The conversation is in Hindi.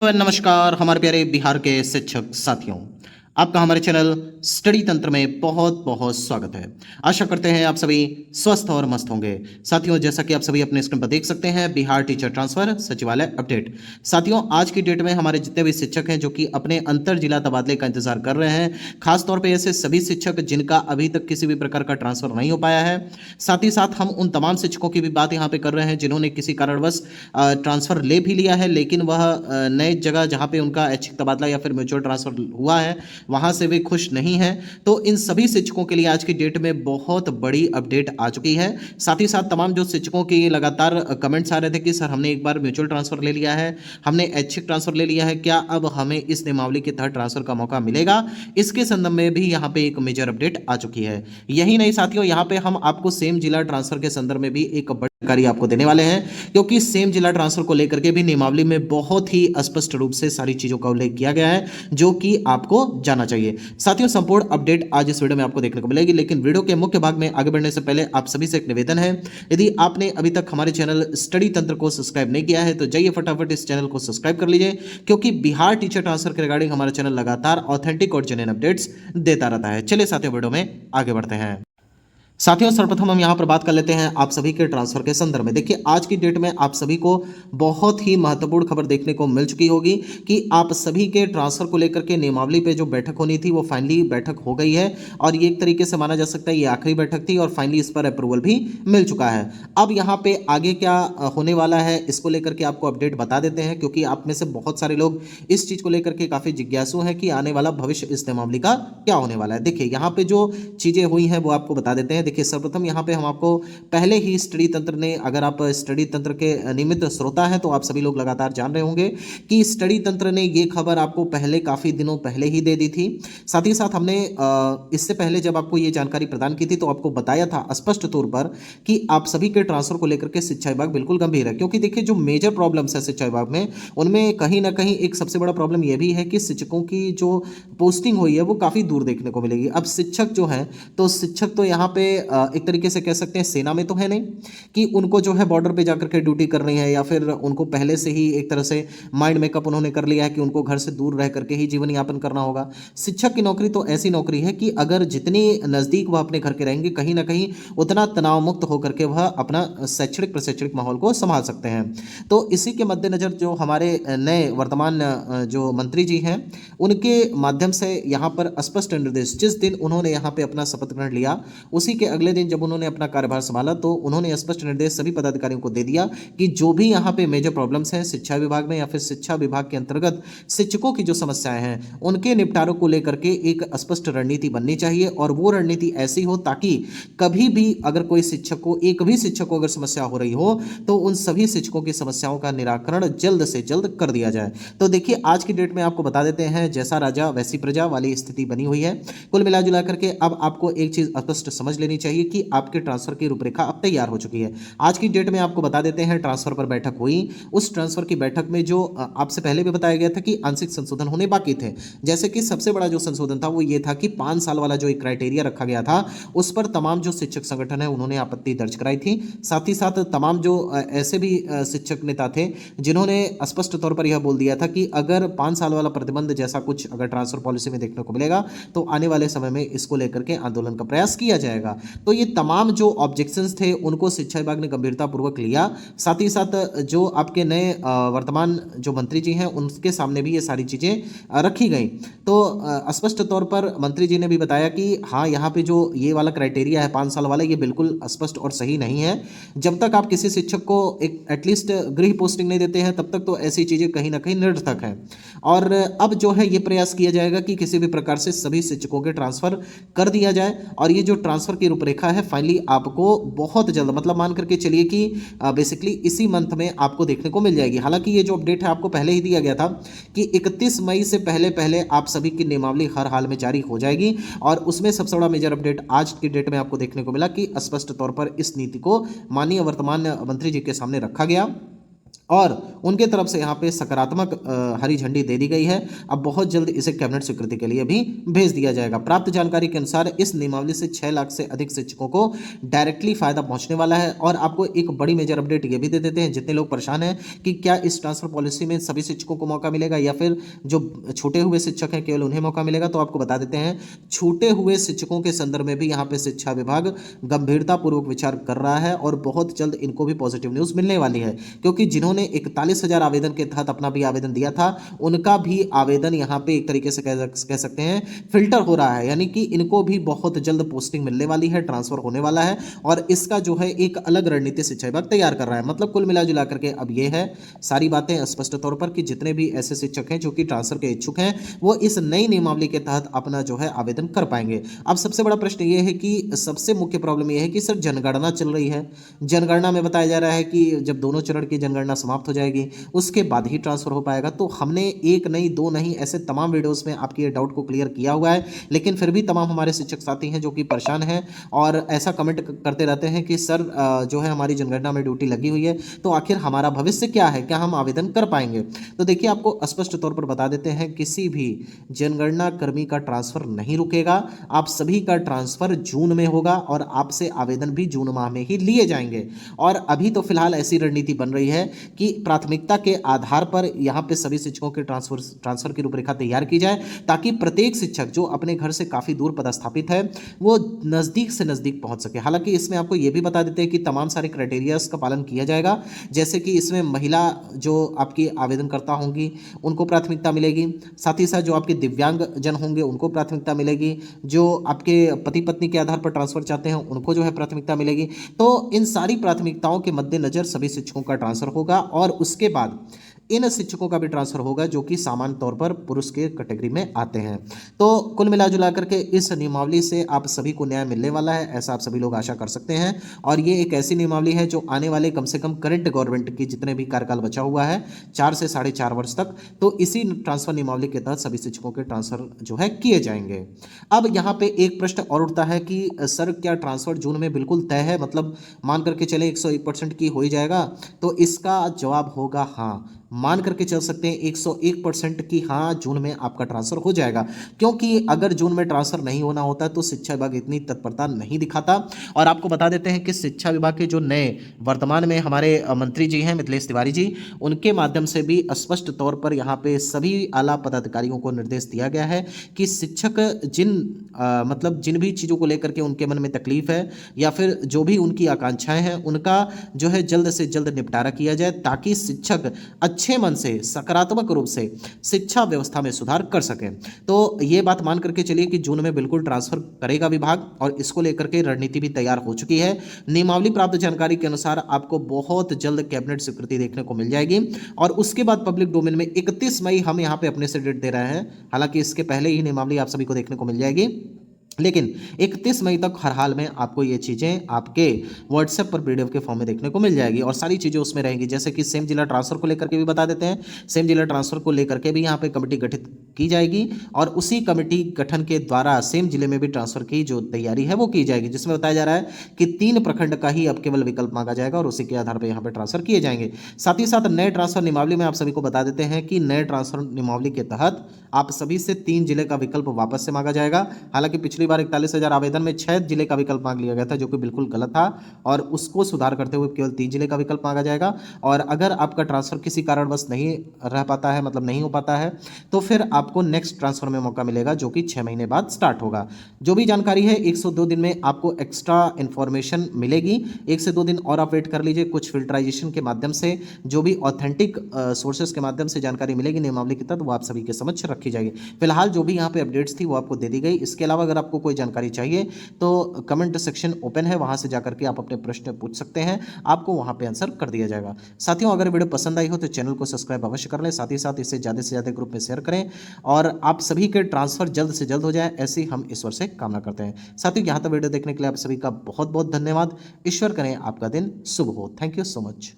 नमस्कार हमारे प्यारे बिहार के शिक्षक साथियों। आपका हमारे चैनल स्टडी तंत्र में बहुत बहुत स्वागत है। आशा करते हैं आप सभी स्वस्थ और मस्त होंगे। साथियों, जैसा कि आप सभी अपने स्क्रीन पर देख सकते हैं, बिहार टीचर ट्रांसफर सचिवालय अपडेट। साथियों, आज की डेट में हमारे जितने भी शिक्षक हैं जो कि अपने अंतर जिला तबादले का इंतजार कर रहे हैं, खासतौर पर ऐसे सभी शिक्षक जिनका अभी तक किसी भी प्रकार का ट्रांसफर नहीं हो पाया है, साथ ही साथ हम उन तमाम शिक्षकों की भी बात यहाँ पे कर रहे हैं जिन्होंने किसी कारणवश ट्रांसफर ले भी लिया है, लेकिन वह नए जगह जहाँ पे उनका ऐच्छिक तबादला या फिर म्यूचुअल ट्रांसफर हुआ है वहाँ से वे खुश नहीं हैं। तो इन सभी शिक्षकों के लिए आज की डेट में बहुत बड़ी अपडेट आ चुकी है। साथ ही साथ तमाम जो शिक्षकों के लगातार कमेंट्स आ रहे थे कि सर हमने एक बार म्यूचुअल ट्रांसफर ले लिया है, हमने ऐच्छिक ट्रांसफर ले लिया है, क्या अब हमें इस नियमावली के तहत ट्रांसफर का मौका मिलेगा? इसके संदर्भ में भी यहाँ पे एक मेजर अपडेट आ चुकी है। यही नहीं साथियों, यहाँ पे हम आपको सेम जिला ट्रांसफर के संदर्भ में भी एक बड़ी जानकारी आपको देने वाले हैं, क्योंकि सेम जिला ट्रांसफर को लेकर के भी नियमावली में बहुत ही स्पष्ट रूप से सारी चीजों का उल्लेख किया गया है जो कि आपको जानना चाहिए। साथियों, संपूर्ण अपडेट आज इस वीडियो में आपको देखने को मिलेगी, लेकिन वीडियो के मुख्य भाग में आगे बढ़ने से पहले आप सभी से एक निवेदन है, यदि आपने अभी तक हमारे चैनल स्टडी तंत्र को सब्सक्राइब नहीं किया है तो जाइए फटाफट इस चैनल को सब्सक्राइब कर लीजिए, क्योंकि बिहार टीचर ट्रांसफर के रिगार्डिंग हमारा चैनल लगातार ऑथेंटिक और जेन्युइन अपडेट्स देता रहता है। चलिए साथियों, वीडियो में आगे बढ़ते हैं। साथियों, सर्वप्रथम हम यहाँ पर बात कर लेते हैं आप सभी के ट्रांसफर के संदर्भ में। देखिए, आज की डेट में आप सभी को बहुत ही महत्वपूर्ण खबर देखने को मिल चुकी होगी कि आप सभी के ट्रांसफर को लेकर के नियमावली पे जो बैठक होनी थी वो फाइनली बैठक हो गई है, और ये एक तरीके से माना जा सकता है ये आखिरी बैठक थी, और फाइनली इस पर अप्रूवल भी मिल चुका है। अब यहाँ पे आगे क्या होने वाला है इसको लेकर के आपको अपडेट बता देते हैं, क्योंकि आप में से बहुत सारे लोग इस चीज को लेकर के काफी जिज्ञासु हैं कि आने वाला भविष्य इस नियमावली का क्या होने वाला है। देखिए, यहाँ पे जो चीजें हुई हैं वो आपको बता देते हैं। देखिए, सर्वप्रथम यहाँ पे हम आपको पहले ही स्टडी तंत्र ने, अगर आप स्टडी तंत्र के नियमित श्रोता हैं तो आप सभी लोग लगातार जान रहे होंगे कि स्टडी तंत्र ने ये खबर आपको पहले काफी दिनों पहले ही दे दी थी। साथ ही साथ हमने इससे पहले जब आपको ये जानकारी प्रदान की थी तो आपको बताया था स्पष्ट तौर पर कि आप सभी के ट्रांसफर को लेकर के शिक्षा विभाग बिल्कुल गंभीर है, क्योंकि देखिए जो मेजर प्रॉब्लम्स है शिक्षा विभाग में, उनमें कहीं ना कहीं एक सबसे बड़ा प्रॉब्लम यह भी है कि शिक्षकों की जो पोस्टिंग हुई है वो काफी दूर देखने को मिलेगी। अब शिक्षक जो है, तो शिक्षक तो यहाँ पे एक तरीके से कह सकते हैं सेना में तो है नहीं कि उनको जो है बॉर्डर पे जाकर के ड्यूटी करनी है, या फिर उनको पहले से ही एक तरह से माइंड मेकअप उन्होंने कर लिया है कि उनको घर से दूर रह करके ही जीवन यापन करना होगा। शिक्षक की नौकरी तो ऐसी नौकरी है कि अगर जितनी नजदीक वह अपने घर के रहेंगे, कहीं ना कहीं उतना तनाव मुक्त होकर के वह अपना शैक्षणिक प्रशैक्षणिक माहौल को संभाल सकते हैं। तो इसी के मद्देनजर जो हमारे नए वर्तमान जो मंत्री जी हैं, उनके माध्यम से यहाँ पर स्पष्ट निर्देश, जिस दिन उन्होंने यहाँ पे अपना शपथ ग्रहण लिया उसी के अगले दिन जब उन्होंने अपना कार्यभार संभाला तो उन्होंने स्पष्ट निर्देश सभी पदाधिकारियों को दे दिया कि जो भी यहाँ पे मेजर प्रॉब्लम्स हैं शिक्षा विभाग में या फिर शिक्षा विभाग के अंतर्गत शिक्षकों की जो समस्याएं हैं उनके निपटारों को लेकर के एक स्पष्ट रणनीति बननी चाहिए, और वो रणनीति ऐसी हो ताकि कभी भी अगर कोई शिक्षक को, एक भी शिक्षक को अगर समस्या हो रही हो तो उन सभी शिक्षकों की समस्याओं का निराकरण जल्द से जल्द कर दिया जाए। तो देखिए, आज की डेट में आपको बता देते हैं, जैसा राजा वैसी प्रजा वाली स्थिति बनी हुई है। कुल मिला जुला करके अब आपको एक चीज स्पष्ट समझ लेनी चाहिए कि आपके ट्रांसफर की रूपरेखा अब तैयार हो चुकी है। आज की डेट में आपको बता देते हैं ट्रांसफर पर बैठक हुई। उस ट्रांसफर की बैठक में जो आपसे पहले भी बताया गया था कि आंशिक संशोधन होने बाकी थे, जैसे कि सबसे बड़ा जो संशोधन था वो ये था कि 5 साल वाला जो एक क्राइटेरिया रखा गया था उस पर तमाम जो शिक्षक संगठन है उन्होंने आपत्ति दर्ज कराई थी। साथ ही साथ तमाम जो ऐसे भी शिक्षक नेता थे जिन्होंने स्पष्ट तौर पर यह बोल दिया था कि अगर 5 साल वाला प्रतिबंध जैसा कुछ अगर ट्रांसफर पॉलिसी में देखने को मिलेगा तो आने वाले समय में इसको लेकर के आंदोलन का प्रयास किया जाएगा। तो ये तमाम जो ऑब्जेक्शंस थे उनको शिक्षा विभाग ने गंभीरतापूर्वक लिया। साथ ही साथ जो आपके नए वर्तमान जो मंत्री जी हैं उनके सामने भी ये सारी चीज़ें रखी गई। तो स्पष्ट तौर पर मंत्री जी ने भी बताया कि हाँ, यहाँ पे जो ये वाला क्राइटेरिया है 5 साल वाला, ये बिल्कुल स्पष्ट और सही नहीं है। जब तक आप किसी शिक्षक को एक एटलीस्ट गृह पोस्टिंग नहीं देते हैं तब तक तो ऐसी चीज़ें कहीं ना कहीं निरर्थक हैं। और अब जो है ये प्रयास किया जाएगा कि किसी भी प्रकार से सभी शिक्षकों के ट्रांसफर कर दिया जाए, और ये जो ट्रांसफर की रूपरेखा है फाइनली आपको बहुत जल्द, मतलब मान करके चलिए कि बेसिकली इसी मंथ में आपको देखने को मिल जाएगी। हालांकि ये जो अपडेट है आपको पहले ही दिया गया था कि 31 मई से पहले पहले आप सभी की नियमावली हर हाल में जारी हो जाएगी, और उसमें सबसे बड़ा मेजर अपडेट आज की डेट में आपको देखने को मिला कि स्पष्ट तौर पर इस नीति को माननीय वर्तमान मंत्री जी के सामने रखा गया। और उनके तरफ से यहाँ पे सकारात्मक हरी झंडी दे दी गई है। अब बहुत जल्द इसे कैबिनेट स्वीकृति के लिए भी भेज दिया जाएगा। प्राप्त जानकारी के अनुसार इस नियमावली से 6 लाख से अधिक शिक्षकों को डायरेक्टली फायदा पहुंचने वाला है। और आपको एक बड़ी मेजर अपडेट ये भी दे देते हैं, जितने लोग परेशान हैं कि क्या इस ट्रांसफर पॉलिसी में सभी शिक्षकों को मौका मिलेगा या फिर जो छूटे हुए शिक्षक हैं केवल उन्हें मौका मिलेगा, तो आपको बता देते हैं छूटे हुए शिक्षकों के संदर्भ में भी यहाँ पे शिक्षा विभाग गंभीरतापूर्वक विचार कर रहा है और बहुत जल्द इनको भी पॉजिटिव न्यूज़ मिलने वाली है, क्योंकि जिन्होंने 41,000 आवेदन के तहत अपना भी आवेदन दिया था उनका भी आवेदन यहाँ पे एक तरीके से कह सकते हैं फिल्टर हो रहा है, यानी कि इनको भी बहुत जल्द पोस्टिंग मिलने वाली है, ट्रांसफर होने वाला है। और इसका जो है एक अलग रणनीति शिक्षा विभाग तैयार कर रहा है। मतलब कुल मिला जुला करके अब ये है सारी बातें स्पष्ट तौर पर कि जितने भी ऐसे शिक्षक हैं जो कि ट्रांसफर के इच्छुक हैं वो इस नई नियमावली के तहत अपना जो है आवेदन कर पाएंगे। अब सबसे बड़ा प्रश्न ये है कि सबसे मुख्य प्रॉब्लम ये है कि सर जनगणना चल रही है, जनगणना में बताया जा रहा है कि जब दोनों चरण की जनगणना समाप्त हो जाएगी उसके बाद ही ट्रांसफर हो पाएगा। तो हमने एक नहीं दो नहीं ऐसे तमाम वीडियोस में आपके ये डाउट को क्लियर किया हुआ है, लेकिन फिर भी तमाम हमारे शिक्षक साथी हैं जो कि परेशान हैं और ऐसा कमेंट करते रहते हैं कि सर जो है हमारी जनगणना में ड्यूटी लगी हुई है तो आखिर हमारा भविष्य क्या है, क्या हम आवेदन कर पाएंगे। तो देखिए आपको स्पष्ट तौर पर बता देते हैं किसी भी जनगणना कर्मी का ट्रांसफर नहीं रुकेगा, आप सभी का ट्रांसफर जून में होगा और आपसे आवेदन भी जून माह में ही लिए जाएंगे। और अभी तो फिलहाल ऐसी रणनीति बन रही है कि प्राथमिकता के आधार पर यहाँ पे सभी शिक्षकों के ट्रांसफर की रूपरेखा तैयार की जाए ताकि प्रत्येक शिक्षक जो अपने घर से काफ़ी दूर पदस्थापित है वो नज़दीक से नज़दीक पहुंच सके। हालांकि इसमें आपको ये भी बता देते हैं कि तमाम सारे क्राइटेरियाज का पालन किया जाएगा, जैसे कि इसमें महिला जो आपकी आवेदनकर्ता होंगी उनको प्राथमिकता मिलेगी, साथ ही साथ जो आपके दिव्यांग जन होंगे उनको प्राथमिकता मिलेगी, जो आपके पति पत्नी के आधार पर ट्रांसफर चाहते हैं उनको जो है प्राथमिकता मिलेगी। तो इन सारी प्राथमिकताओं के मद्देनजर सभी शिक्षकों का ट्रांसफर होगा और उसके बाद इन शिक्षकों का भी ट्रांसफर होगा जो कि सामान्य तौर पर पुरुष के कैटेगरी में आते हैं। तो कुल मिला जुला करके इस नियमावली से आप सभी को न्याय मिलने वाला है, ऐसा आप सभी लोग आशा कर सकते हैं। और ये एक ऐसी नियमावली है जो आने वाले कम से कम करंट गवर्नमेंट की जितने भी कार्यकाल बचा हुआ है 4 से 4.5 वर्ष तक, तो इसी ट्रांसफर नियमावली के तहत सभी शिक्षकों के ट्रांसफर जो है किए जाएंगे। अब यहाँ पे एक प्रश्न और उठता है कि सर क्या ट्रांसफर जून में बिल्कुल तय है, मतलब मान करके चले 101% की हो ही जाएगा? तो इसका जवाब होगा हाँ, मान करके चल सकते हैं 101% की हाँ जून में आपका ट्रांसफर हो जाएगा, क्योंकि अगर जून में ट्रांसफर नहीं होना होता तो शिक्षा विभाग इतनी तत्परता नहीं दिखाता। और आपको बता देते हैं कि शिक्षा विभाग के जो नए वर्तमान में हमारे मंत्री जी हैं मिथिलेश तिवारी जी, उनके माध्यम से भी स्पष्ट तौर पर यहाँ पे सभी आला पदाधिकारियों को निर्देश दिया गया है कि शिक्षक मतलब जिन भी चीज़ों को लेकर के उनके मन में तकलीफ है या फिर जो भी उनकी आकांक्षाएं हैं उनका जो है जल्द से जल्द निपटारा किया जाए ताकि शिक्षक अच्छे मन से सकारात्मक रूप से शिक्षा व्यवस्था में सुधार कर सकें। तो ये बात मान करके चलिए कि जून में बिल्कुल ट्रांसफर करेगा विभाग और इसको लेकर के रणनीति भी तैयार हो चुकी है। नियमावली प्राप्त जानकारी के अनुसार आपको बहुत जल्द कैबिनेट स्वीकृति देखने को मिल जाएगी और उसके बाद पब्लिक डोमेन में 31 मई हम यहाँ पे अपने से डेट दे रहे हैं। हालांकि इसके पहले ही नियमावली आप सभी को देखने को मिल जाएगी, लेकिन 31 मई तक हर हाल में आपको ये चीज़ें आपके व्हाट्सएप पर पीडीएफ के फॉर्म में देखने को मिल जाएगी और सारी चीज़ें उसमें रहेंगी। जैसे कि सेम जिला ट्रांसफर को लेकर के भी बता देते हैं, सेम जिला ट्रांसफर को लेकर के भी यहाँ पे कमेटी गठित की जाएगी और उसी कमेटी गठन के द्वारा सेम जिले में भी ट्रांसफर की जो तैयारी है वो की जाएगी, जिसमें बताया जा रहा है कि 3 प्रखंड का ही अब केवल विकल्प मांगा जाएगा और उसी के आधार पर यहाँ पर ट्रांसफर किए जाएंगे। साथ ही साथ नए ट्रांसफर नियमावली में आप सभी को बता देते हैं कि नए ट्रांसफर नियमावली के तहत आप सभी से 3 जिले का विकल्प वापस से मांगा जाएगा। हालांकि पिछली बार 41,000 आवेदन में 6 जिले का विकल्प मांग लिया गया था जो कि बिल्कुल गलत था और उसको सुधार करते हुए केवल 3 जिले का विकल्प मांगा जाएगा। और अगर आपका ट्रांसफर किसी कारणवश नहीं रह पाता है, मतलब नहीं हो पाता है, तो फिर आपको नेक्स्ट ट्रांसफर में मौका मिलेगा जो कि 6 महीने बाद स्टार्ट होगा। जो भी जानकारी है 102 दिन में आपको एक्स्ट्रा इन्फॉर्मेशन मिलेगी, 1 से 2 दिन और आप वेट कर लीजिए। कुछ फिल्टराइजेशन के माध्यम से जो भी ऑथेंटिक सोर्सेज के माध्यम से जानकारी मिलेगी नियमावली के तहत वो आप सभी के समक्ष रखी जाएगी। फिलहाल जो भी यहाँ पे अपडेट्स थी वो आपको दे दी गई। इसके अलावा अगर आपको कोई जानकारी चाहिए तो कमेंट सेक्शन ओपन है, वहां से जाकर के आप अपने प्रश्न पूछ सकते हैं, आपको वहां पे आंसर कर दिया जाएगा। साथियों अगर वीडियो पसंद आई हो तो चैनल को सब्सक्राइब अवश्य कर लें, साथ ही साथ इसे ज़्यादा से ज़्यादा ग्रुप में शेयर करें और आप सभी के ट्रांसफर जल्द से जल्द हो जाए ऐसी हम ईश्वर से कामना करते हैं। साथियों यहाँ तक वीडियो देखने के लिए आप सभी का बहुत बहुत धन्यवाद। ईश्वर करें आपका दिन शुभ हो। Thank you so much.